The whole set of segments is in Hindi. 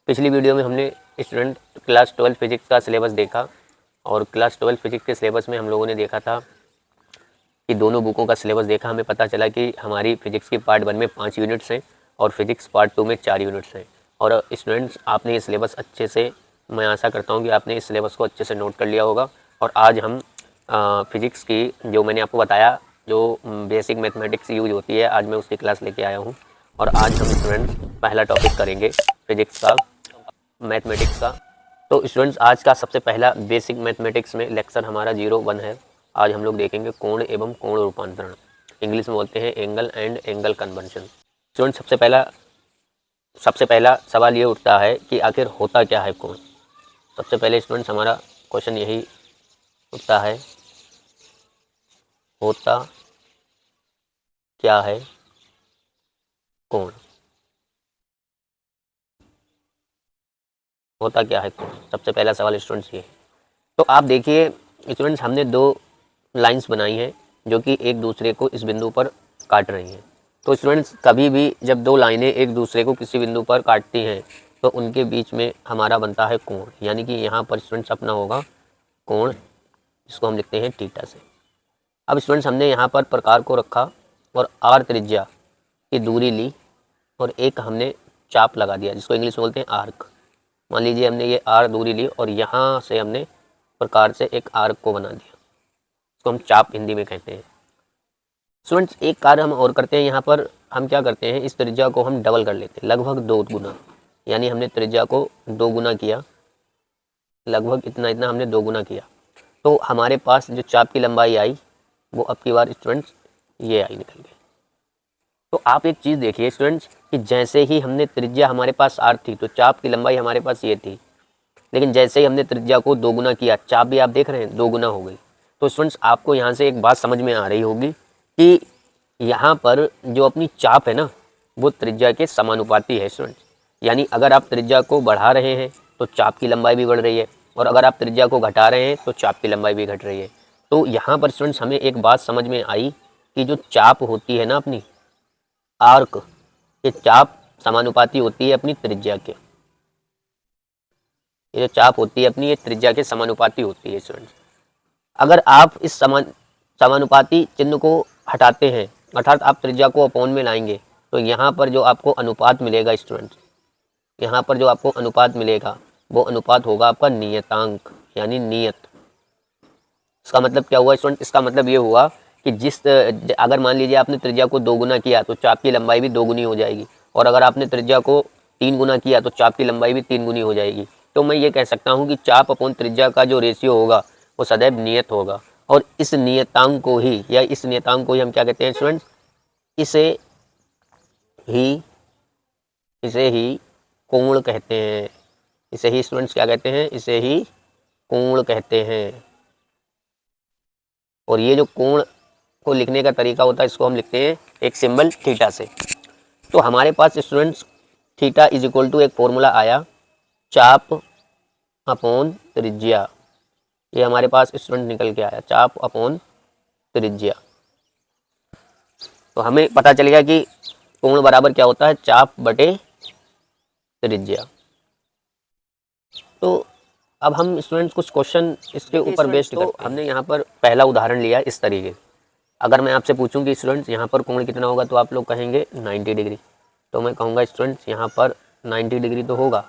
पिछली वीडियो में हमने स्टूडेंट क्लास 12 फिजिक्स का सिलेबस देखा और क्लास 12 फिजिक्स के सिलेबस में हम लोगों ने देखा था कि दोनों बुकों का सिलेबस देखा। हमें पता चला कि हमारी फिजिक्स की पार्ट 1 में 5 यूनिट्स हैं और फिजिक्स पार्ट 2 में 4 यूनिट्स हैं। और स्टूडेंट्स, आपने ये सिलेबस अच्छे से, मैं आशा करता हूँ कि आपने इस सिलेबस को अच्छे से नोट कर लिया होगा। और आज हम फिजिक्स की, जो मैंने आपको बताया, जो बेसिक मैथमेटिक्स यूज होती है, आज मैं उसकी क्लास लेके आया हूँ। और आज हम स्टूडेंट्स पहला टॉपिक करेंगे फिजिक्स का, मैथमेटिक्स का। तो स्टूडेंट्स, आज का सबसे पहला बेसिक मैथमेटिक्स में लेक्चर हमारा 01 है। आज हम लोग देखेंगे कोण एवं कोण रूपांतरण, इंग्लिश में बोलते हैं angle and angle conversion. Student, सबसे पहला सवाल ये उठता है कि आखिर होता क्या है कोण। सबसे पहले स्टूडेंट्स हमारा क्वेश्चन यही उठता है, होता क्या है कोण। होता क्या है कोण, सबसे पहला सवाल स्टूडेंट्स ये। तो आप देखिए स्टूडेंट्स, हमने दो लाइंस बनाई हैं जो कि एक दूसरे को इस बिंदु पर काट रही हैं। तो स्टूडेंट्स, कभी भी जब दो लाइनें एक दूसरे को किसी बिंदु पर काटती हैं तो उनके बीच में हमारा बनता है कोण। यानी कि यहाँ पर स्टूडेंट्स अपना होगा कोण, जिसको हम लिखते हैं थीटा से। अब स्टूडेंट्स, हमने यहाँ पर प्रकार को रखा और आर त्रिज्या की दूरी ली और एक हमने चाप लगा दिया, जिसको इंग्लिश में बोलते हैं आर्क। मान लीजिए हमने ये आर दूरी ली और यहाँ से हमने प्रकार से एक आर्क को बना दिया, इसको हम चाप हिंदी में कहते हैं। स्टूडेंट्स, एक कार्य हम और करते हैं। यहाँ पर हम क्या करते हैं, इस त्रिज्या को हम डबल कर लेते हैं, लगभग 2 गुना। यानी हमने त्रिज्या को 2 गुना किया, लगभग इतना हमने 2 गुना किया। तो हमारे पास जो चाप की लंबाई आई वो अब की बार स्टूडेंट्स ये आई निकल गई। तो आप एक चीज़ देखिए स्टूडेंट्स कि जैसे ही हमने त्रिज्या, हमारे पास आर थी तो चाप की लंबाई हमारे पास ये थी, लेकिन जैसे ही हमने त्रिज्या को 2 गुना किया, चाप भी आप देख रहे हैं 2 गुना हो गई। तो स्टूडेंट्स, आपको यहाँ से एक बात समझ में आ रही होगी कि यहाँ पर जो अपनी चाप है ना, वो त्रिज्या के समानुपाती है स्टूडेंट्स। यानी अगर आप त्रिज्या को बढ़ा रहे हैं तो चाप की लंबाई भी बढ़ रही है, और अगर आप त्रिज्या को घटा रहे हैं तो चाप की लंबाई भी घट रही है। तो यहाँ पर स्टूडेंट्स हमें एक बात समझ में आई कि जो चाप होती है ना अपनी आर्क, ये चाप समानुपाती होती है अपनी त्रिज्या के। ये जो चाप होती है अपनी, ये त्रिज्या के समानुपाती होती है स्टूडेंट्स। अगर आप इस समानुपाती चिन्ह को हटाते हैं, अर्थात आप त्रिज्या को अपॉन में लाएंगे, तो यहाँ पर जो आपको अनुपात मिलेगा स्टूडेंट्स, यहाँ पर जो आपको अनुपात मिलेगा वो अनुपात होगा आपका नियतांक, यानी नियत। इसका मतलब क्या हुआ स्टूडेंट, इसका मतलब ये हुआ कि अगर मान लीजिए आपने त्रिज्या को 2 गुना किया तो चाप की लंबाई भी 2 गुनी हो जाएगी, और अगर आपने त्रिज्या को 3 गुना किया तो चाप की लंबाई भी 3 गुनी हो जाएगी। तो मैं ये कह सकता हूँ कि चाप अपॉन त्रिज्या का जो रेशियो होगा वो सदैव नियत होगा। और इस नियतांक को ही, हम क्या कहते हैं स्टूडेंट्स, इसे ही कोण कहते हैं। इसे ही स्टूडेंट्स क्या कहते हैं, इसे ही कोण कहते हैं। और ये जो कोण को लिखने का तरीका होता है, इसको हम लिखते हैं एक सिंबल थीटा से। तो हमारे पास students theta is equal to एक फॉर्मूला आया, चाप अपॉन त्रिज्या। ये हमारे पास स्टूडेंट निकल के आया, चाप अपॉन त्रिज्या। तो हमें पता चल गया कि कोण बराबर क्या होता है, चाप बटे त्रिज्या। तो अब हम स्टूडेंट्स कुछ क्वेश्चन इसके ऊपर बेस्ड करते हैं। हमने यहाँ पर पहला उदाहरण लिया इस तरीके। अगर मैं आपसे पूछूं कि स्टूडेंट्स यहाँ पर कोण कितना होगा, तो आप लोग कहेंगे 90 डिग्री। तो मैं कहूँगा स्टूडेंट्स यहाँ पर 90 डिग्री तो होगा।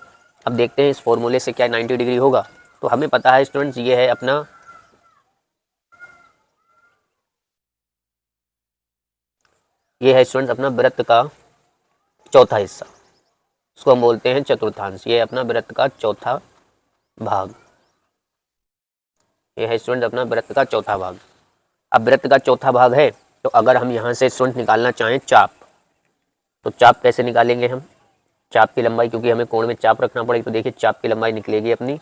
अब देखते हैं इस फॉर्मूले से क्या 90 डिग्री होगा। तो हमें पता है स्टूडेंट्स ये है अपना, ये है स्टूडेंट्स अपना वृत्त का चौथा हिस्सा, इसको हम बोलते हैं चतुर्थांश। ये अपना वृत्त का चौथा भाग, ये है स्टूडेंट अपना वृत्त का चौथा भाग। अब वृत्त का चौथा भाग है, तो अगर हम यहाँ से स्टूडेंट निकालना चाहें चाप, तो चाप कैसे निकालेंगे हम, चाप की लंबाई, क्योंकि हमें कोण में चाप रखना पड़ेगी। तो देखिए चाप की लंबाई निकलेगी अपनी,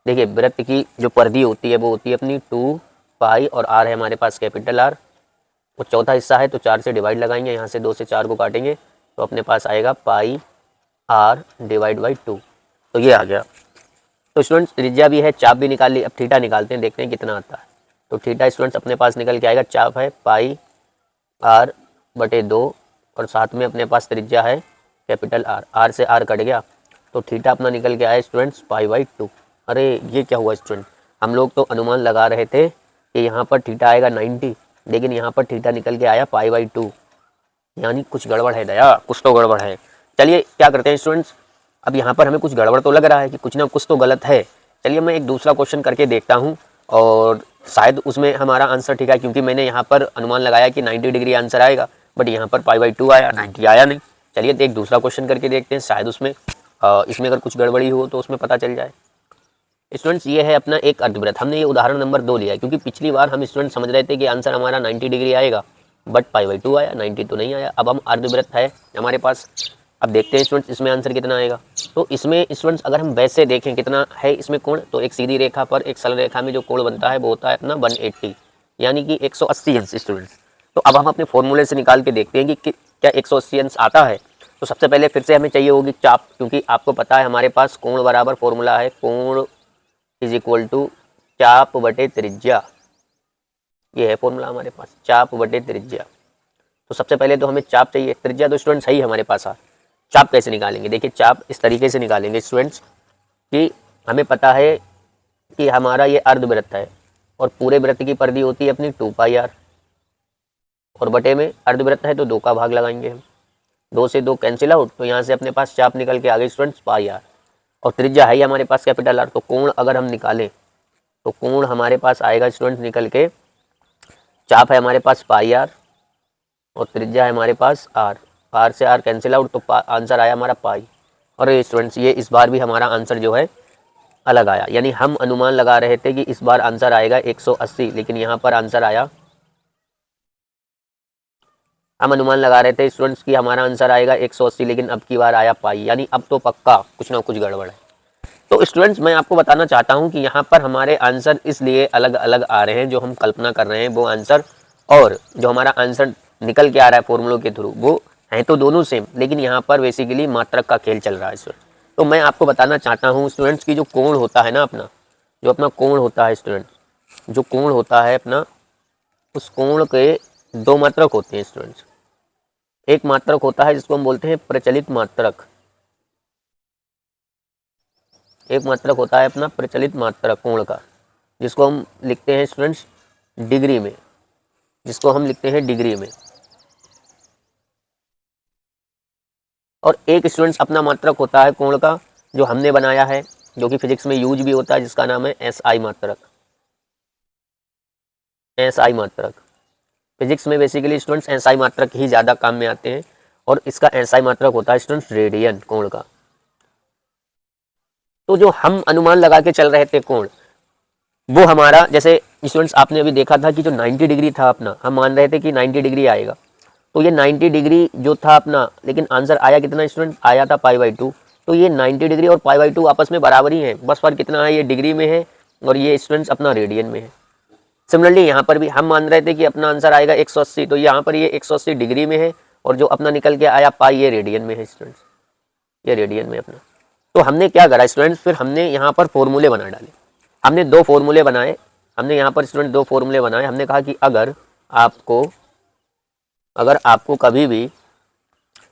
देखिए वृत्त की जो परिधि होती है वो होती है अपनी 2 पाई, और आर है हमारे पास कैपिटल आर। वो चौथा हिस्सा है तो 4 से डिवाइड लगाएंगे, यहाँ से 2 से 4 को काटेंगे तो अपने पास आएगा पाई आर डिवाइड बाई 2। तो ये आ गया। तो स्टूडेंट्स त्रिज्या भी है, चाप भी निकाल ली। अब थीटा निकालते हैं, देखते हैं कितना आता है। तो थीटा स्टूडेंट्स अपने पास निकल के आएगा, चाप है पाई आर बटे 2, और साथ में अपने पास त्रिज्या है कैपिटल आर। आर से आर कट गया तो थीटा अपना निकल के आया स्टूडेंट्स π/2। अरे ये क्या हुआ स्टूडेंट, हम लोग तो अनुमान लगा रहे थे कि यहाँ पर थीटा आएगा 90, लेकिन यहाँ पर थीटा निकल के आया π/2, यानी कुछ गड़बड़ है दया, कुछ तो गड़बड़ है। चलिए क्या करते हैं स्टूडेंट्स, अब यहाँ पर हमें कुछ गड़बड़ तो लग रहा है कि कुछ ना कुछ तो गलत है। चलिए मैं एक दूसरा क्वेश्चन करके देखता हूँ और शायद उसमें हमारा आंसर ठीक है, क्योंकि मैंने यहाँ पर अनुमान लगाया कि 90 डिग्री आंसर आएगा, बट यहाँ पर π/2 आया, 90 आया नहीं। चलिए एक दूसरा क्वेश्चन करके देखते हैं, शायद उसमें इसमें अगर कुछ गड़बड़ी हो तो उसमें पता चल जाए। स्टूडेंट्स ये है अपना एक अर्धवृत्त, हमने ये उदाहरण नंबर 2 लिया है, क्योंकि पिछली बार हम स्टूडेंट समझ रहे थे कि आंसर हमारा 90 डिग्री आएगा, बट π/2 आया, 90 तो नहीं आया। अब हम अर्धवृत्त है हमारे पास, अब देखते हैं स्टूडेंट्स इसमें आंसर कितना आएगा। तो इसमें स्टूडेंट्स अगर हम वैसे देखें कितना है इसमें कोण, तो एक सीधी रेखा पर एक सरल रेखा में जो कोण बनता है वो होता है अपना 180, यानी कि 180 अंश स्टूडेंट्स। तो अब हम अपने फॉर्मूले से निकाल के देखते हैं कि क्या 180 अंश आता है। तो सबसे पहले फिर से हमें चाहिए होगी चाप, क्योंकि आपको पता है हमारे पास कोण बराबर फॉर्मूला है कोण = चाप बटे त्रिज्या, ये है फॉर्मूला हमारे पास, चाप बटे त्रिज्या। तो सबसे पहले तो हमें चाप चाहिए, त्रिज्या तो स्टूडेंट सही हमारे पास आ, चाप कैसे निकालेंगे, देखिए चाप इस तरीके से निकालेंगे स्टूडेंट्स कि हमें पता है कि हमारा ये अर्धवृत्त है और पूरे वृत्त की परिधि होती है अपनी 2πr, और बटे में अर्धवृत्त है तो 2 का भाग लगाएंगे हम, 2 से 2 कैंसिल आउट, तो यहाँ से अपने पास चाप निकल के आ गई स्टूडेंट्स πr, और त्रिज्या है ही हमारे पास कैपिटल R। तो कोण अगर हम निकालें तो कोण हमारे पास आएगा स्टूडेंट्स निकल के, चाप है हमारे पास πr और त्रिज्या है हमारे पास r, r से r कैंसिल आउट, तो आंसर आया हमारा पाई। और स्टूडेंट्स ये इस बार भी हमारा आंसर जो है अलग आया, यानी हम अनुमान लगा रहे थे कि इस बार आंसर आएगा 180, लेकिन यहाँ पर आंसर आया, हम अनुमान लगा रहे थे स्टूडेंट्स कि हमारा आंसर आएगा 180, लेकिन अब की बार आया पाई, यानी अब तो पक्का कुछ ना कुछ गड़बड़ है। तो स्टूडेंट्स मैं आपको बताना चाहता हूं कि यहाँ पर हमारे आंसर इसलिए अलग अलग आ रहे हैं, जो हम कल्पना कर रहे हैं वो आंसर और जो हमारा आंसर निकल के आ रहा है फॉर्मूलों के थ्रू, वो हैं तो दोनों सेम, लेकिन यहाँ पर बेसिकली मात्रक का खेल चल रहा है स्टूडेंट। तो मैं आपको बताना चाहता हूँ स्टूडेंट्स की जो कोण होता है ना अपना, जो अपना कोण होता है स्टूडेंट, जो कोण होता है अपना, उस कोण के 2 मात्रक होते हैं स्टूडेंट्स। एक मात्रक होता है जिसको हम बोलते हैं प्रचलित मात्रक, एक मात्रक होता है अपना प्रचलित मात्रक कोण का, जिसको हम लिखते हैं स्टूडेंट्स डिग्री में, जिसको हम लिखते हैं डिग्री में। और एक स्टूडेंट्स अपना मात्रक होता है कोण का जो हमने बनाया है, जो कि फिजिक्स में यूज भी होता है, जिसका नाम है SI मात्रक। SI मात्रक फिजिक्स में बेसिकली स्टूडेंट्स SI मात्रक ही ज़्यादा काम में आते हैं, और इसका SI मात्रक होता है स्टूडेंट्स रेडियन कोण का। तो जो हम अनुमान लगा के चल रहे थे कोण, वो हमारा, जैसे स्टूडेंट्स आपने अभी देखा था कि जो 90 डिग्री था अपना, हम मान रहे थे कि 90 डिग्री आएगा, तो ये 90 डिग्री जो था अपना, लेकिन आंसर आया कितना स्टूडेंट, आया था π/2। तो ये 90 डिग्री और π/2 आपस में बराबर ही है, बस फर्क कितना है, ये डिग्री में है और ये स्टूडेंट्स अपना रेडियन में है। सिमिलरली यहाँ पर भी हम मान रहे थे कि अपना आंसर आएगा 180, तो यहाँ पर ये 180 डिग्री में है, और जो अपना निकल के आया पाई, ये रेडियन में है स्टूडेंट्स, ये रेडियन में अपना। तो हमने क्या करा स्टूडेंट्स, फिर हमने यहाँ पर फॉर्मूले बना डाले, हमने 2 फॉर्मूले बनाए, हमने यहाँ पर स्टूडेंट 2 फॉर्मूले बनाए। हमने कहा कि अगर आपको कभी भी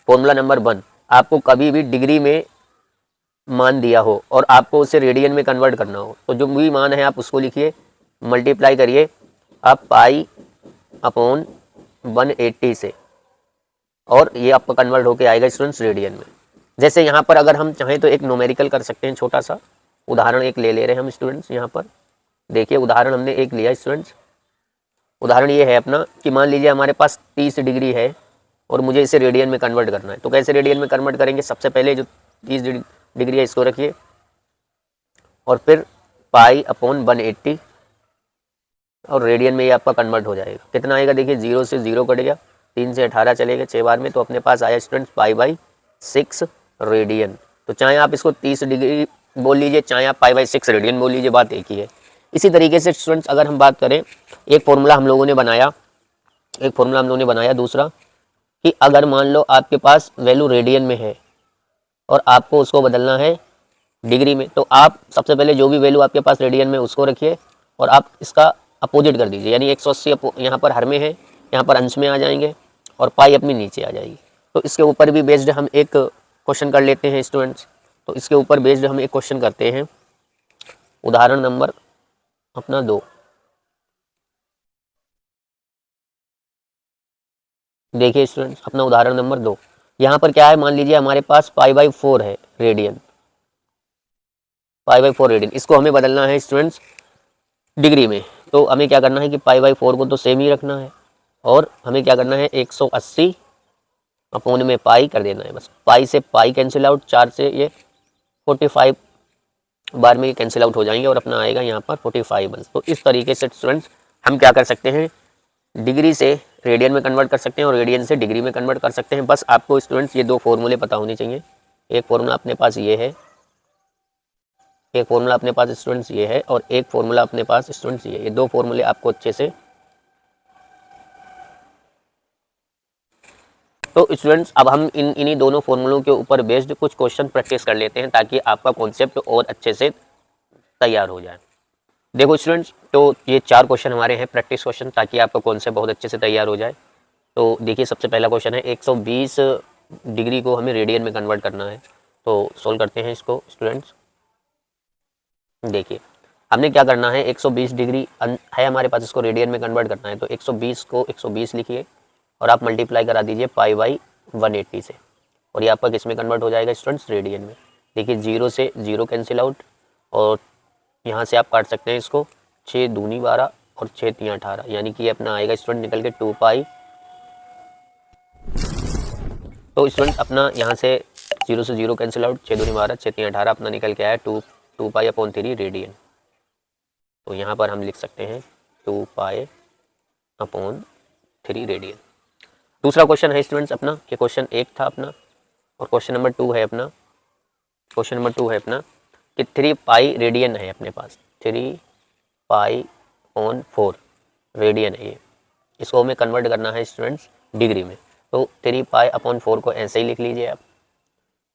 फॉर्मूला नंबर 1 आपको कभी भी डिग्री में मान दिया हो और आपको उसे रेडियन में कन्वर्ट करना हो, तो जो भी मान है आप उसको लिखिए, मल्टीप्लाई करिए आप π/180 से, और ये आपका कन्वर्ट होके आएगा स्टूडेंट्स रेडियन में। जैसे यहाँ पर अगर हम चाहें तो एक न्यूमेरिकल कर सकते हैं, छोटा सा उदाहरण एक ले रहे हैं हम स्टूडेंट्स। यहाँ पर देखिए उदाहरण हमने एक लिया स्टूडेंट्स, उदाहरण ये है अपना कि मान लीजिए हमारे पास 30 डिग्री है और मुझे इसे रेडियन में कन्वर्ट करना है। तो कैसे रेडियन में कन्वर्ट करेंगे, सबसे पहले जो 30 डिग्री है इसको रखिए, और फिर π/180, और रेडियन में ये आपका कन्वर्ट हो जाएगा। कितना आएगा, देखिए 0 से 0 कट गया, 3 से 18 चलेगा 6 बार में, तो अपने पास आया स्टूडेंट्स π/6 रेडियन। तो चाहे आप इसको 30 डिग्री बोल लीजिए, चाहे आप π/6 रेडियन बोल लीजिए, बात एक ही है। इसी तरीके से स्टूडेंट्स अगर हम बात करें, एक फॉर्मूला हम लोगों ने बनाया दूसरा, कि अगर मान लो आपके पास वैल्यू रेडियन में है और आपको उसको बदलना है डिग्री में, तो आप सबसे पहले जो भी वैल्यू आपके पास रेडियन में उसको रखिए और आप इसका अपोजिट कर दीजिए, यानी 180 यहाँ पर हर में है, यहाँ पर अंश में आ जाएंगे और पाई अपनी नीचे आ जाएगी। तो इसके ऊपर भी बेस्ड हम एक क्वेश्चन कर लेते हैं स्टूडेंट्स। तो इसके ऊपर बेस्ड हम एक क्वेश्चन करते हैं, उदाहरण नंबर अपना 2। देखिए स्टूडेंट्स, अपना उदाहरण नंबर 2, यहाँ पर क्या है, मान लीजिए हमारे पास π/4 है रेडियन, π/4 रेडियन, इसको हमें बदलना है स्टूडेंट्स डिग्री में। तो हमें क्या करना है कि π/4 को तो सेम ही रखना है, और हमें क्या करना है 180 अपॉन में पाई कर देना है। बस पाई से पाई कैंसिल आउट, 4 से ये 45 बार में ये कैंसिल आउट हो जाएंगे और अपना आएगा यहाँ पर 45 तो इस तरीके से स्टूडेंट्स हम क्या कर सकते हैं, डिग्री से रेडियन में कन्वर्ट कर सकते हैं और रेडियन से डिग्री में कन्वर्ट कर सकते हैं। बस आपको स्टूडेंट्स ये 2 फॉर्मूले पता होने चाहिए। एक फॉर्मूला अपने पास ये है, एक फॉर्मूला अपने पास स्टूडेंट्स ये है, और एक फॉर्मूला अपने पास स्टूडेंट्स ये 2 फॉर्मूले आपको अच्छे से। तो स्टूडेंट्स अब हम इन्हीं दोनों फॉर्मूलों के ऊपर बेस्ड कुछ क्वेश्चन प्रैक्टिस कर लेते हैं ताकि आपका कॉन्सेप्ट और अच्छे से तैयार हो जाए। देखो स्टूडेंट्स, तो ये 4 क्वेश्चन हमारे हैं प्रैक्टिस क्वेश्चन, ताकि आपका कॉन्सेप्ट बहुत अच्छे से तैयार हो जाए। तो देखिए सबसे पहला क्वेश्चन है, 120 डिग्री को हमें रेडियन में कन्वर्ट करना है। तो सोल्व करते हैं इसको स्टूडेंट्स। देखिए हमने क्या करना है, 120 डिग्री है हमारे पास, इसको रेडियन में कन्वर्ट करना है। तो 120 को 120 लिखिए और आप मल्टीप्लाई करा दीजिए π/180 से, और ये आपका किस में कन्वर्ट हो जाएगा स्टूडेंट्स, रेडियन में। देखिए 0 से 0 कैंसिल आउट, और यहाँ से आप काट सकते हैं इसको, 6 दूनी 12 और 6 तियाँ 18, यानी कि ये अपना आएगा स्टूडेंट निकल के 2π। तो स्टूडेंट अपना यहाँ से 0 से 0 कैंसिल आउट, 6 दूनी 12 6 तियाँ 18 अपना निकल के आया 2π/3 रेडियन। तो यहाँ पर हम लिख सकते हैं 2π/3 रेडियन। दूसरा क्वेश्चन है स्टूडेंट्स अपना, ये क्वेश्चन 1 था अपना, और क्वेश्चन नंबर 2 है अपना, क्वेश्चन नंबर 2 है अपना कि 3π रेडियन है अपने पास, 3π/4 रेडियन है ये। इसको हमें कन्वर्ट करना है स्टूडेंट्स डिग्री में। तो 3π/4 को ऐसे ही लिख लीजिए आप,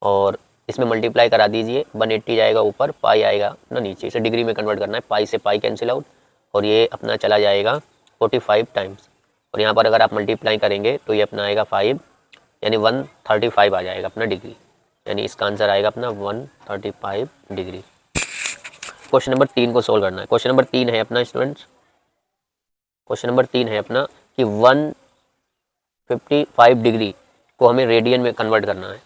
और इसमें मल्टीप्लाई करा दीजिए, 180 जाएगा ऊपर, पाई आएगा ना नीचे। इसे डिग्री में कन्वर्ट करना है, पाई से पाई कैंसिल आउट, और ये अपना चला जाएगा 45 टाइम्स, और यहाँ पर अगर आप मल्टीप्लाई करेंगे तो ये अपना आएगा 5, यानी 135 आ जाएगा अपना डिग्री, यानी इसका आंसर आएगा अपना 135 डिग्री। क्वेश्चन नंबर 3 को सोल्व करना है। क्वेश्चन नंबर 3 है अपना स्टूडेंट्स, क्वेश्चन नंबर 3 है अपना कि 155 डिग्री को हमें रेडियन में कन्वर्ट करना है।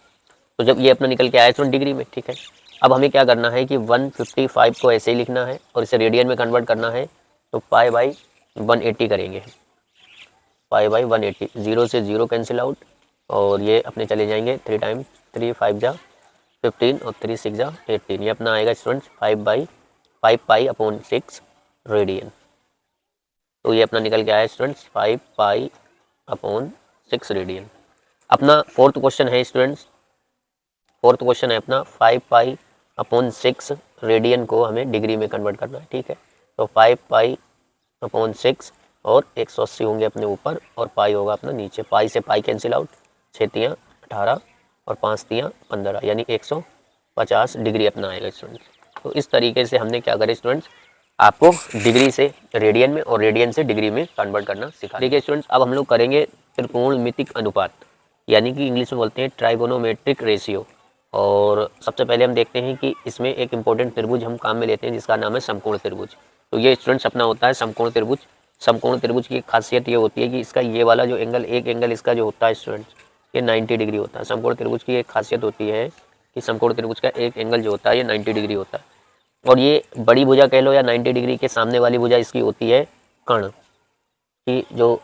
तो जब ये अपना निकल के आया स्टूडेंट डिग्री में, ठीक है, अब हमें क्या करना है कि 155 को ऐसे ही लिखना है और इसे रेडियन में कन्वर्ट करना है। तो π/180 करेंगे, π/180, 0 से 0 कैंसिल आउट, और ये अपने चले जाएंगे 3 टाइम्स, 3 5 जा 15 और 3 6 जा 18, ये अपना आएगा स्टूडेंट्स 5π/6 रेडियन। तो ये अपना निकल के आया स्टूडेंट्स 5π/6 रेडियन। अपना फोर्थ क्वेश्चन है स्टूडेंट्स, फोर्थ क्वेश्चन है अपना 5π/6 रेडियन को हमें डिग्री में कन्वर्ट करना है, ठीक है। तो 5π/6 और 180 होंगे अपने ऊपर, और पाई होगा अपना नीचे। पाई से पाई कैंसिल आउट, 6 तियाँ 18 और 5 तियाँ 15, यानी 150 डिग्री अपना आएगा स्टूडेंट्स। तो इस तरीके से हमने क्या करें स्टूडेंट्स, आपको डिग्री से रेडियन में और रेडियन से डिग्री में कन्वर्ट करना सिखा। देखिए स्टूडेंट्स, अब हम लोग करेंगे त्रिकोणमितिक अनुपात, यानी कि इंग्लिश में बोलते हैं ट्राइगोनोमेट्रिक रेशियो। और सबसे पहले हम देखते हैं कि इसमें एक इंपॉर्टेंट त्रिभुज हम काम में लेते हैं जिसका नाम है समकोण त्रिभुज। तो ये स्टूडेंट्स अपना होता है समकोण त्रिभुज। समकोण त्रिभुज की खासियत ये होती है कि इसका ये वाला जो एंगल, एक एंगल इसका जो होता है स्टूडेंट्स, ये 90 डिग्री होता है। समकोण त्रिभुज की एक खासियत होती है कि समकोण त्रिभुज का एक एंगल जो होता है ये 90 डिग्री होता है। और ये बड़ी भुजा कह लो या 90 डिग्री के सामने वाली भुजा इसकी होती है कर्ण, कि जो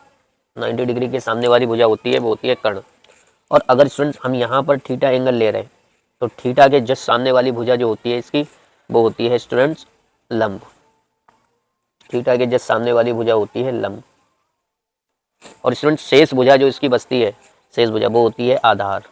90 डिग्री के सामने वाली भुजा होती है वो होती है कर्ण। और अगर स्टूडेंट्स हम यहाँ पर थीटा एंगल ले रहे हैं तो थीटा के जस्ट सामने वाली भुजा जो होती है इसकी, वो होती है स्टूडेंट्स लंब। थीटा के जस्ट सामने वाली भुजा होती है लंब। और स्टूडेंट्स शेष भुजा जो इसकी बचती है, शेष भुजा, वो होती है आधार।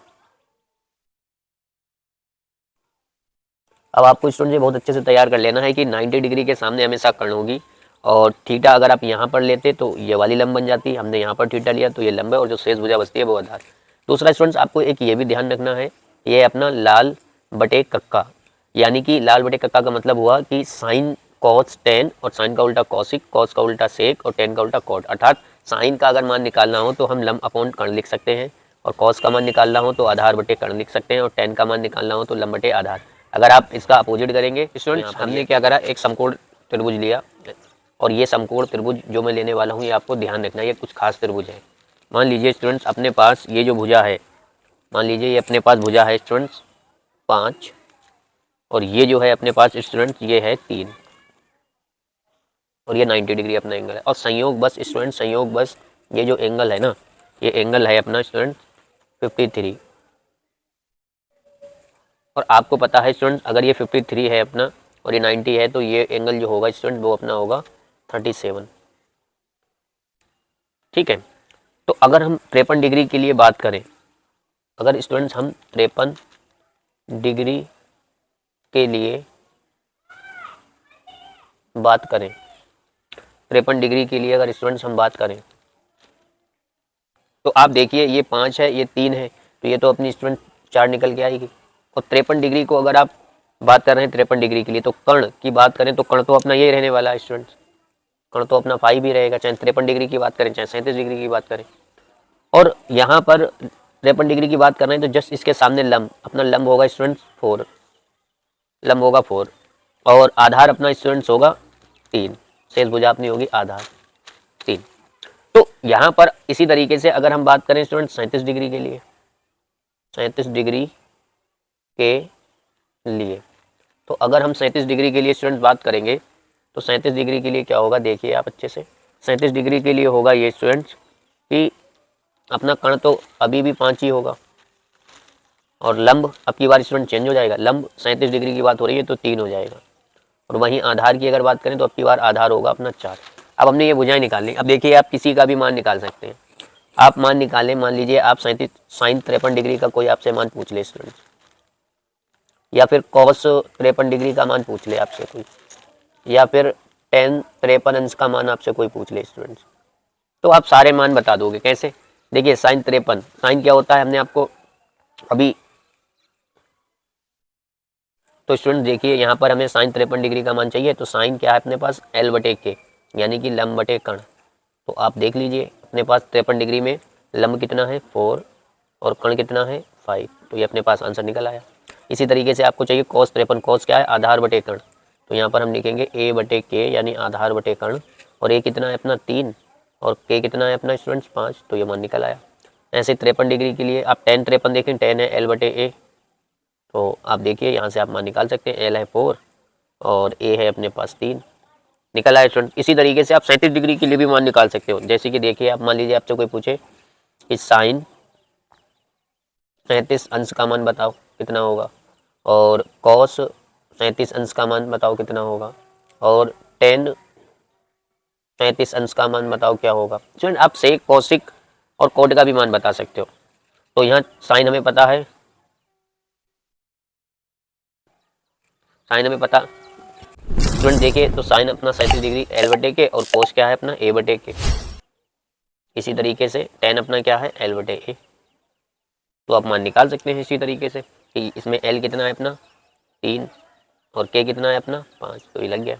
अब आपको स्टूडेंट ये बहुत अच्छे से तैयार कर लेना है कि 90 डिग्री के सामने हमेशा कर्ण होगी, और थीटा अगर आप यहाँ पर लेते तो ये वाली लंब बन जाती। हमने यहाँ पर थीटा लिया तो ये लंब है, और जो शेष भुजा बचती है वो आधार। दूसरा स्टूडेंट्स आपको एक ये भी ध्यान रखना है, ये अपना लाल बटे कक्का, यानी कि लाल बटे कक्का का मतलब हुआ कि साइन कॉस टेन, और साइन का उल्टा कॉसिक, कॉस का उल्टा सेक, और टेन का उल्टा कॉट। अर्थात साइन का अगर मान निकालना हो तो हम लंब अपॉन कर्ण लिख सकते हैं, और कॉस का मान निकालना हो तो आधार बटे कर्ण लिख सकते हैं, और टेन का मान निकालना हो तो लंब बटे आधार। अगर आप इसका अपोजिट करेंगे स्टूडेंट्स, हमने क्या करा, एक समकोण त्रिभुज लिया और ये समकोण त्रिभुज जो मैं लेने वाला हूँ ये आपको ध्यान रखना है, ये कुछ खास त्रिभुज है। मान लीजिए स्टूडेंट्स अपने पास ये जो भुजा है, मान लीजिए ये अपने पास भुजा है स्टूडेंट्स 5 और ये जो है अपने पास स्टूडेंट्स ये है 3 और ये 90 डिग्री अपना एंगल है। और संयोग बस स्टूडेंट, संयोग बस ये जो एंगल है ना, ये एंगल है अपना स्टूडेंट 53 और आपको पता है स्टूडेंट अगर ये 53 है अपना और ये 90 है तो ये एंगल जो होगा स्टूडेंट वो अपना होगा 37। ठीक है, तो अगर हम 53 डिग्री के लिए बात करें, अगर स्टूडेंट्स हम 53 डिग्री के लिए बात करें, 53 डिग्री के लिए अगर स्टूडेंट्स हम बात करें तो आप देखिए ये 5 है, ये 3 है, तो ये तो अपनी स्टूडेंट 4 निकल के आएगी। और 53 डिग्री को अगर आप बात कर रहे हैं 53 डिग्री के लिए, तो कर्ण की बात करें तो कर्ण तो अपना ये रहने वाला है स्टूडेंट्स, कर्ण तो अपना 5 ही रहेगा, चाहे 53 डिग्री की बात करें चाहे 37 डिग्री की बात करें। और यहाँ पर 53 डिग्री की बात कर रहे हैं तो जस्ट इसके सामने लंब, अपना लंब होगा स्टूडेंट्स 4, लंब होगा 4 और आधार अपना स्टूडेंट्स होगा 3, शेष भुजा अपनी होगी आधार 3। तो यहाँ पर इसी तरीके से अगर हम बात करें स्टूडेंट 37 डिग्री के लिए, 37 डिग्री के लिए, तो अगर हम 37 डिग्री के लिए स्टूडेंट बात करेंगे तो 37 डिग्री के लिए क्या होगा, देखिए आप अच्छे से, 37 डिग्री के लिए होगा ये स्टूडेंट्स कि अपना कर्ण तो अभी भी 5 ही होगा और लंब अब की बार स्टूडेंट चेंज हो जाएगा, लंब 37 डिग्री की बात हो रही है तो 3 हो जाएगा और वहीं आधार की अगर बात करें तो अब की बार आधार होगा अपना 4। अब हमने ये भुजाएं निकालनी, अब देखिए आप किसी का भी मान निकाल सकते हैं, आप मान निकालें, मान लीजिए आप sin 53 डिग्री का कोई आपसे मान पूछ ले स्टूडेंट्स, या फिर cos 53 डिग्री का मान पूछ ले आपसे कोई, या फिर tan 53 अंश का मान आपसे कोई पूछ ले स्टूडेंट्स, तो आप सारे मान बता दोगे। कैसे, देखिए sin 53, साइन क्या होता है हमने आपको अभी, तो स्टूडेंट देखिए यहाँ पर हमें sin 53 डिग्री का मान चाहिए, तो साइन क्या है अपने पास L/K यानी कि लंब बटे कर्ण। तो आप देख लीजिए अपने पास 53 डिग्री में लंब कितना है 4 और कर्ण कितना है 5, तो ये अपने पास आंसर निकल आया। इसी तरीके से आपको चाहिए cos 53, cos क्या है आधार बटे कर्ण, तो यहाँ पर हम लिखेंगे A/K यानी आधार बटे कर्ण और A कितना है अपना 3 और K कितना है अपना स्टूडेंट्स 5, तो ये मान निकल आया। ऐसे 53 डिग्री के लिए आप tan 53 देखें, tan है L/A, तो आप देखिए यहाँ से आप मान निकाल सकते हैं, L है 4 और A है अपने पास 3, निकल आया स्टूडेंट। इसी तरीके से आप 37 डिग्री के लिए भी मान निकाल सकते हो, जैसे कि देखिए आप मान लीजिए आपसे कोई पूछे कि साइन 37 अंश का मान बताओ कितना होगा और कॉस 37 अंश का मान बताओ कितना होगा और टेन 37 अंश का मान बताओ क्या होगा। स्टूडेंट आप सेक, कौशिक और कोट का भी मान बता सकते हो। तो यहाँ साइन हमें पता है, साइन हमें पता, स्टूडेंट देखिए तो साइन अपना 37 डिग्री L/K और कोस क्या है अपना A/K। इसी तरीके से टेन अपना क्या है L/A, तो आप मान निकाल सकते हैं इसी तरीके से कि इसमें L कितना है अपना 3 और K कितना है अपना 5, तो ये लग गया।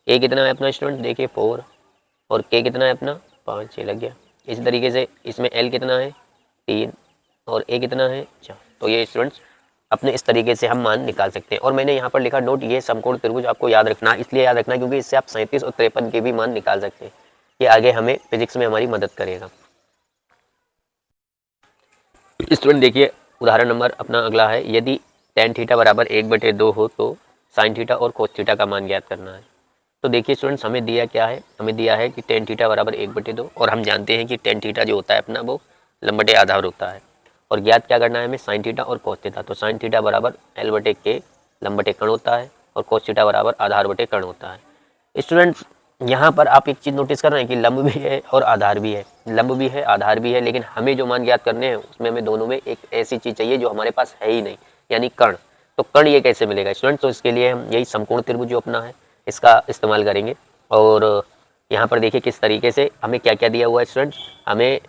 A कितना है अपना स्टूडेंट देखिए 4 और K कितना है अपना 5, ये लग गया। इसी तरीके से इसमें L कितना है 3 और A कितना है 4, तो ये स्टूडेंट्स अपने इस तरीके से हम मान निकाल सकते हैं। और मैंने यहाँ पर लिखा नोट, ये समकोण त्रिभुज आपको याद रखना, इसलिए याद रखना क्योंकि इससे आप 37 और 53 के भी मान निकाल सकते हैं। ये आगे हमें फिजिक्स में हमारी मदद करेगा। स्टूडेंट देखिए उदाहरण नंबर अपना अगला है, यदि tan थीटा बराबर 1/2 हो तो sin थीटा और cos थीटा का मान ज्ञात करना है। तो देखिए स्टूडेंट्स हमें दिया क्या है, हमें दिया है कि tan थीटा बराबर 1/2 और हम जानते हैं कि tan थीटा जो होता है अपना वो लंब बटे आधार होता है और ज्ञात क्या करना है हमें sin थीटा और cos थीटा। तो sin थीटा बराबर L/K लंब बटे कर्ण होता है और cos थीटा बराबर आधार बटे कर्ण होता है। स्टूडेंट्स यहाँ पर आप एक चीज़ नोटिस कर रहे हैं कि लंब भी है और आधार भी है, लंब भी है आधार भी है, लेकिन हमें जो मान ज्ञात करने हैं उसमें हमें दोनों में एक ऐसी चीज़ चाहिए जो हमारे पास है ही नहीं, यानी कर्ण। तो कर्ण ये कैसे मिलेगा स्टूडेंट, तो इसके लिए हम यही समकोण त्रिभुज जो अपना है इसका इस्तेमाल करेंगे। और यहाँ पर देखिए किस तरीके से हमें क्या क्या दिया हुआ है स्टूडेंट, हमें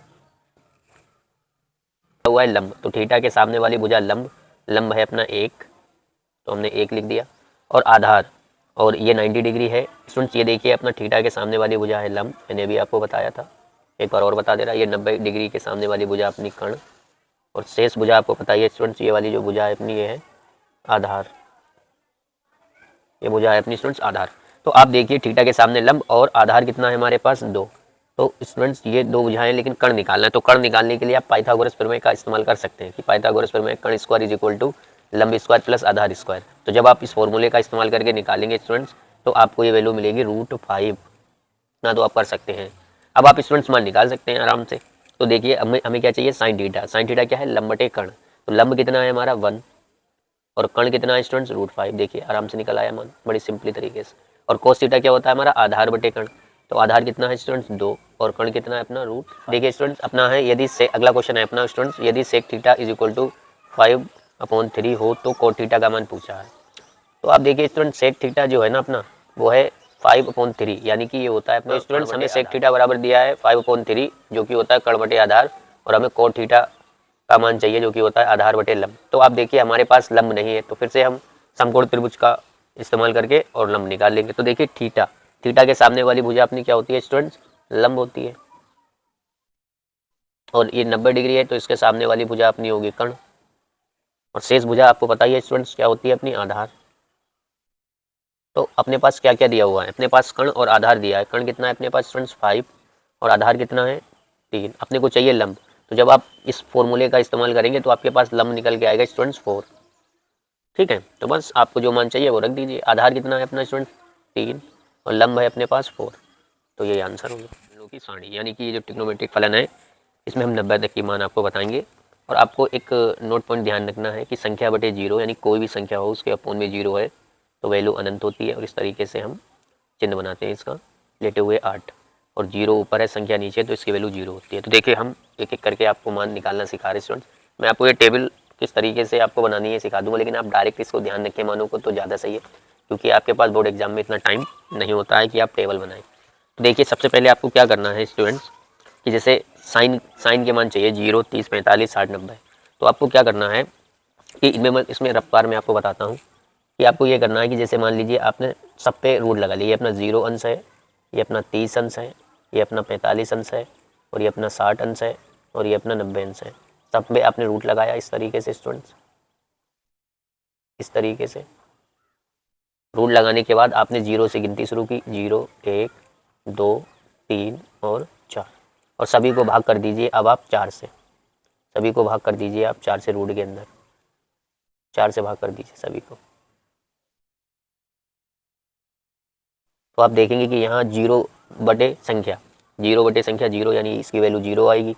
हुआ है लंब, तो थीटा के सामने वाली भुजा लंब, लंब है अपना 1, तो हमने 1 लिख दिया और आधार और ये 90 डिग्री है। स्टूडेंट्स ये देखिए अपना थीटा के सामने वाली भुजा है लंब, मैंने भी आपको बताया था, एक बार और बता दे रहा, ये 90 डिग्री के सामने वाली भुजा अपनी कर्ण और शेष भुजा आपको पता है स्टूडेंट्स ये वाली जो भुजा है अपनी ये है आधार। ये भुजा है अपनी स्टूडेंट्स आधार। तो आप देखिए थीटा के सामने लंब और आधार कितना है हमारे पास 2। तो स्टूडेंट्स ये 2 भुजाएं, लेकिन कर्ण निकालना है। तो कर्ण निकालने के लिए आप पाइथागोरस प्रमेय का इस्तेमाल कर सकते हैं कि पाइथागोरस प्रमेय कर्ण स्क्वायर इज इक्वल टू लंब स्क्वायर प्लस आधार स्क्वायर। तो जब आप इस फॉर्मूले का इस्तेमाल करके निकालेंगे स्टूडेंट्स तो आपको ये वैल्यू मिलेगी √5 ना। तो आप कर सकते हैं। अब आप स्टूडेंट्स मान निकाल सकते हैं आराम से। तो देखिए हमें क्या चाहिए, साइन थीटा। साइन थीटा क्या है, लंब बटे कर्ण। तो लंब कितना है हमारा 1 और कर्ण कितना है स्टूडेंट्स √5। देखिए आराम से निकल आया मान बड़ी सिंपली तरीके से। और कोस थीटा क्या होता है हमारा, आधार बटे कर्ण। तो आधार कितना है स्टूडेंट्स 2 और कर्ण कितना है अपना रूट। देखिए स्टूडेंट्स अपना है, यदि से अगला क्वेश्चन है अपना स्टूडेंट्स, यदि sec theta is equal to 5/3 हो तो कोट थीटा का मान पूछा है। तो आप देखिए स्टूडेंट सेक थीटा जो है ना अपना वो है 5/3, यानी कि ये होता है अपना स्टूडेंट्स हमें सेक थीटा बराबर दिया है 5/3 जो कि होता है कर्ण बटे आधार, और हमें कोट थीटा का मान चाहिए जो कि होता है आधार बटे लंब। तो आप देखिए हमारे पास लंब नहीं है, तो फिर से हम समकोण त्रिभुज का इस्तेमाल करके और लंब निकाल लेंगे। तो देखिए थीटा, थीटा के सामने वाली भुजा अपनी क्या होती है स्टूडेंट्स, लंब होती है। और ये 90 डिग्री है तो इसके सामने वाली भुजा अपनी होगी कर्ण, और शेष भुजा आपको पता ही है स्टूडेंट्स क्या होती है अपनी आधार। तो अपने पास क्या क्या दिया हुआ है, अपने पास कर्ण और आधार दिया है। कर्ण कितना है अपने पास स्टूडेंट्स 5 और आधार कितना है 3। अपने को चाहिए लंब। तो जब आप इस फॉर्मूले का इस्तेमाल करेंगे तो आपके पास लंब निकल के आएगा स्टूडेंट्स 4। ठीक है, तो बस आपको जो मान चाहिए वो रख दीजिए। आधार कितना है अपना स्टूडेंट 3 और लंब है अपने पास 4। तो ये आंसर हो गया लोगों की सारणी, यानी कि ये जो ट्रिग्नोमेट्रिक फलन है इसमें हम 90 तक की मान आपको बताएंगे। और आपको एक नोट पॉइंट ध्यान रखना है कि संख्या बटे 0, यानी कोई भी संख्या हो उसके अपोन में 0 है तो वैल्यू अनंत होती है। और इस तरीके से हम चिन्ह बनाते हैं इसका, लेटे हुए 8 और 0 ऊपर है संख्या नीचे तो इसकी वैल्यू 0 होती है। तो देखिए हम एक एक करके आपको मान निकालना सिखा रहे स्टूडेंट्स। मैं आपको ये टेबल किस तरीके से आपको बनानी है सिखा दूंगा, लेकिन आप डायरेक्ट इसको ध्यान रखें मानों को तो ज़्यादा सही है, क्योंकि आपके पास बोर्ड एग्जाम में इतना टाइम नहीं होता है कि आप टेबल बनाएं। तो देखिए सबसे पहले आपको क्या करना है स्टूडेंट्स कि जैसे साइन के मान चाहिए 0, 30, 45, 60, 90। तो आपको क्या करना है कि इसमें रफ्तार में आपको बताता हूँ कि आपको ये करना है कि जैसे मान लीजिए आपने सब पे रूट लगा लिया। ये अपना 0 अंश है, ये अपना 30 अंश है, ये अपना 45 अंश है, और ये अपना 60 अंश है, और ये अपना 90 अंश है। सब पे आपने रूट लगाया इस तरीके से स्टूडेंट्स। इस तरीके से रूट लगाने के बाद आपने 0 से गिनती शुरू की, 0, 1, 2, 3 और 4, और सभी को भाग कर दीजिए अब आप 4 से। सभी को भाग कर दीजिए आप 4 से, रूट के अंदर 4 से भाग कर दीजिए सभी को। तो आप देखेंगे कि यहाँ 0 बटे संख्या 0 यानी इसकी वैल्यू 0 आएगी।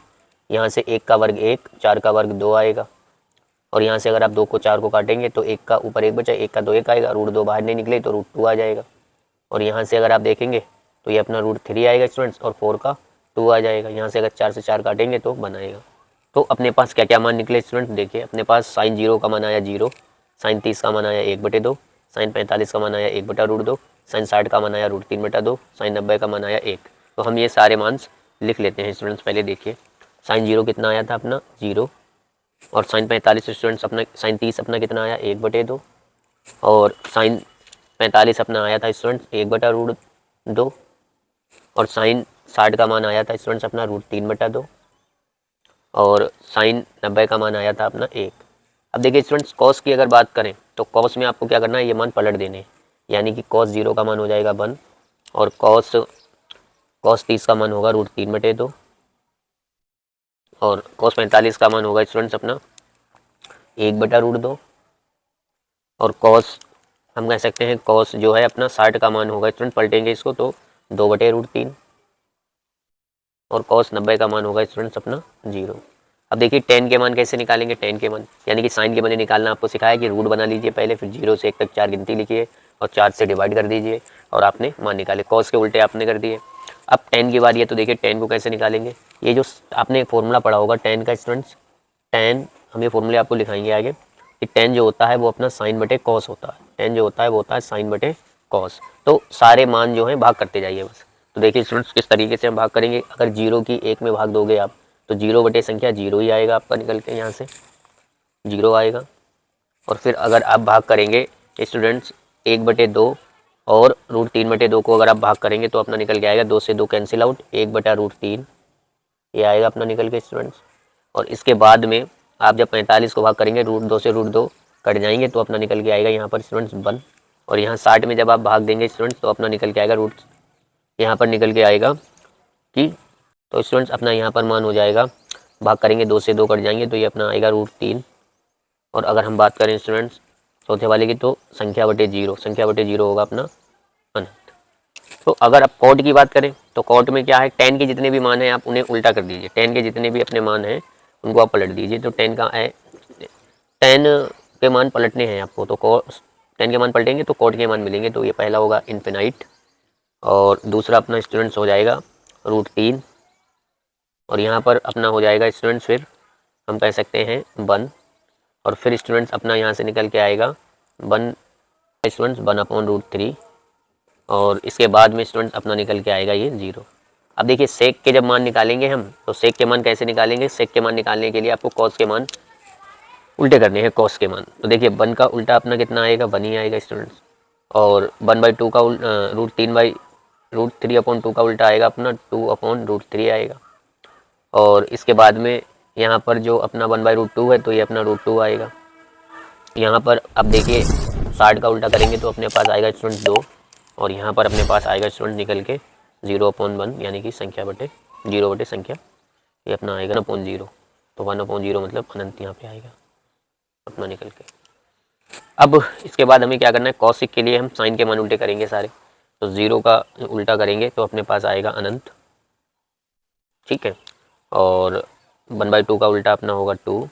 यहाँ से 1 का वर्ग 1, 4 का वर्ग 2 आएगा। और यहाँ से अगर आप 2 को 4 को काटेंगे तो 1 का ऊपर 1 बचा, 1 का 2 1 आएगा, √2 बाहर नहीं निकले तो √2 आ जाएगा। और यहाँ से अगर आप देखेंगे तो ये अपना √3 आएगा स्टूडेंट्स, और 4 का 2 आ जाएगा। यहाँ से अगर 4 से 4 काटेंगे तो 1 आएगा। तो अपने पास क्या क्या मान निकले स्टूडेंट, देखिए अपने पास साइन 0 का मान आया 0, साइन 30 का मान आया 1/2, साइन 45 का मान आया 1/√2, साइन 60 का मान आया √3/2, साइन 90 का मान आया 1। तो हम ये सारे मान लिख लेते हैं स्टूडेंट्स। पहले देखिए साइन 0 कितना आया था अपना 0, और साइन 45 स्टूडेंट्स अपना, साइन 30 अपना कितना आया 1/2, और साइन 45 अपना आया था स्टूडेंट्स 1/√2, और साइन 60 का मान आया था स्टूडेंट्स अपना √3/2, और साइन 90 का मान आया था अपना 1। अब देखिए स्टूडेंट्स कॉस की अगर बात करें तो कॉस में आपको क्या करना है, ये मान पलट देने, यानी कि कॉस 0 का मान हो जाएगा 1, और कॉस 30 का मान होगा √3/2, और कॉस 45 का मान होगा स्टूडेंट्स अपना 1/√2, और कॉस हम कह सकते हैं कॉस जो है अपना 60 का मान होगा स्टूडेंट, पलटेंगे इसको तो 2/√3, और कॉस 90 का मान होगा स्टूडेंट्स अपना 0। अब देखिए टेन के मान कैसे निकालेंगे, टेन के मान यानी कि साइन के मान निकालना आपको सिखाया कि रूट बना लीजिए पहले, फिर 0 से 1 तक 4 गिनती लिखिए और 4 से डिवाइड कर दीजिए, और आपने मान निकाले। कॉस के उल्टे आपने कर दिए। अब टेन की बारी है, तो देखिए टेन को कैसे निकालेंगे। ये जो आपने फॉर्मूला पढ़ा होगा टेन का स्टूडेंट्स, टेन हम ये फॉर्मूले आपको लिखाएंगे आगे कि टेन जो होता है वो अपना साइन बटे कॉस होता है। टेन जो होता है वो होता है साइन बटे कॉस। तो सारे मान जो हैं भाग करते जाइए बस। तो देखिए स्टूडेंट्स किस तरीके से हम भाग करेंगे। अगर 0 की 1 में भाग दोगे आप तो 0 बटे संख्या 0 ही आएगा आपका निकल के, यहाँ से 0 आएगा। और फिर अगर आप भाग करेंगे स्टूडेंट्स 1/2 और √3/2 को अगर आप भाग करेंगे तो अपना निकल के आएगा 2 से 2 कैंसिल आउट, 1/√3 ये आएगा अपना निकल के स्टूडेंट्स। और इसके बाद में आप जब 45 को भाग करेंगे √2 से √2 कट जाएंगे तो अपना निकल के आएगा यहाँ पर स्टूडेंट्स 1। और यहाँ 60 में जब आप भाग देंगे स्टूडेंट्स तो अपना निकल के आएगा रूट, यहाँ पर निकल के आएगा कि, तो स्टूडेंट्स अपना यहाँ पर मान हो जाएगा, भाग करेंगे 2 से 2 कट जाएंगे तो ये अपना आएगा √3। और अगर हम बात करें स्टूडेंट्स चौथे वाले की तो संख्या बटे 0, संख्या बटे 0 होगा अपना अनंत। तो अगर आप कॉट की बात करें तो कॉट में क्या है, 10 के जितने भी मान हैं आप उन्हें उल्टा कर दीजिए, 10 के जितने भी अपने मान हैं उनको आप पलट दीजिए। तो 10 का है, 10 के मान पलटने हैं आपको, तो 10 के मान पलटेंगे तो कॉट के मान मिलेंगे। तो ये पहला होगा इन्फिनाइट और दूसरा अपना स्टूडेंट्स हो जाएगा √3 और यहाँ पर अपना हो जाएगा स्टूडेंट्स फिर हम कह सकते हैं 1 और फिर स्टूडेंट्स अपना यहाँ से निकल के आएगा 1 स्टूडेंट्स 1/√3 और इसके बाद में स्टूडेंट्स अपना निकल के आएगा ये 0। अब देखिए सेक के जब मान निकालेंगे हम तो सेक के मान कैसे निकालेंगे, सेक के मान निकालने के लिए आपको कॉस के मान उल्टे करने हैं, कॉस के मान। तो देखिए 1 का उल्टा अपना कितना आएगा, 1 ही आएगा स्टूडेंट्स और 1/2 का √3/√3/2 का उल्टा आएगा अपना 2/√3 आएगा। और इसके बाद में यहाँ पर जो अपना 1/√2 है तो ये अपना √2 आएगा। यहाँ पर अब देखिए 60 का उल्टा करेंगे तो अपने पास आएगा स्टूडेंट 2 और यहाँ पर अपने पास आएगा स्टूडेंट निकल के 0/1 यानी कि संख्या बटे 0 बटे संख्या, ये अपना आएगा 1/0। तो 1/0 मतलब अनंत यहाँ पे आएगा अपना निकल के। अब इसके बाद हमें क्या करना है, कॉसिक के लिए हम साइन के मान उल्टे करेंगे सारे, तो 0 का उल्टा करेंगे तो अपने पास आएगा अनंत, ठीक है। और 1/2 का उल्टा अपना होगा 2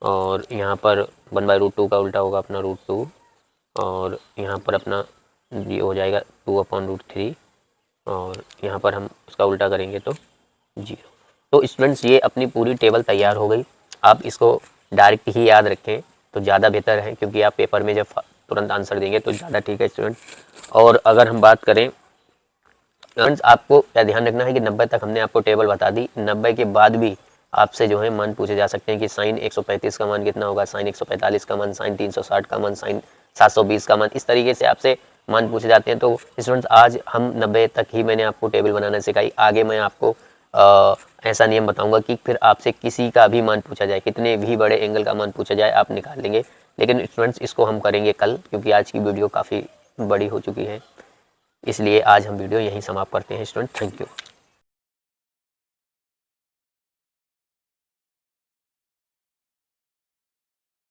और यहाँ पर 1/√2 का उल्टा होगा अपना √2 और यहाँ पर अपना ये हो जाएगा 2/√3 और यहाँ पर हम उसका उल्टा करेंगे तो 0। तो स्टूडेंट्स ये अपनी पूरी टेबल तैयार हो गई। आप इसको डायरेक्ट ही याद रखें तो ज़्यादा बेहतर है, क्योंकि आप पेपर में जब तुरंत आंसर देंगे तो ज़्यादा ठीक है स्टूडेंट। और अगर हम बात करें स्टूडेंट्स, आपको क्या ध्यान रखना है कि 90 तक हमने आपको टेबल बता दी, 90 के बाद भी आपसे जो है मान पूछे जा सकते हैं कि साइन 135 का मान कितना होगा, साइन 145 का मान, साइन 360 का मान, साइन 720 का मान, इस तरीके से आपसे मान पूछे जाते हैं। तो स्टूडेंट्स आज हम 90 तक ही मैंने आपको टेबल बनाना सिखाई, आगे मैं आपको ऐसा नियम बताऊंगा कि फिर आपसे किसी का भी मान पूछा जाए, कितने भी बड़े एंगल का मान पूछा जाए आप निकाल लेंगे। लेकिन स्टूडेंट्स इसको हम करेंगे कल, क्योंकि आज की वीडियो काफ़ी बड़ी हो चुकी है, इसलिए आज हम वीडियो यहीं समाप्त करते हैं स्टूडेंट। Thank you.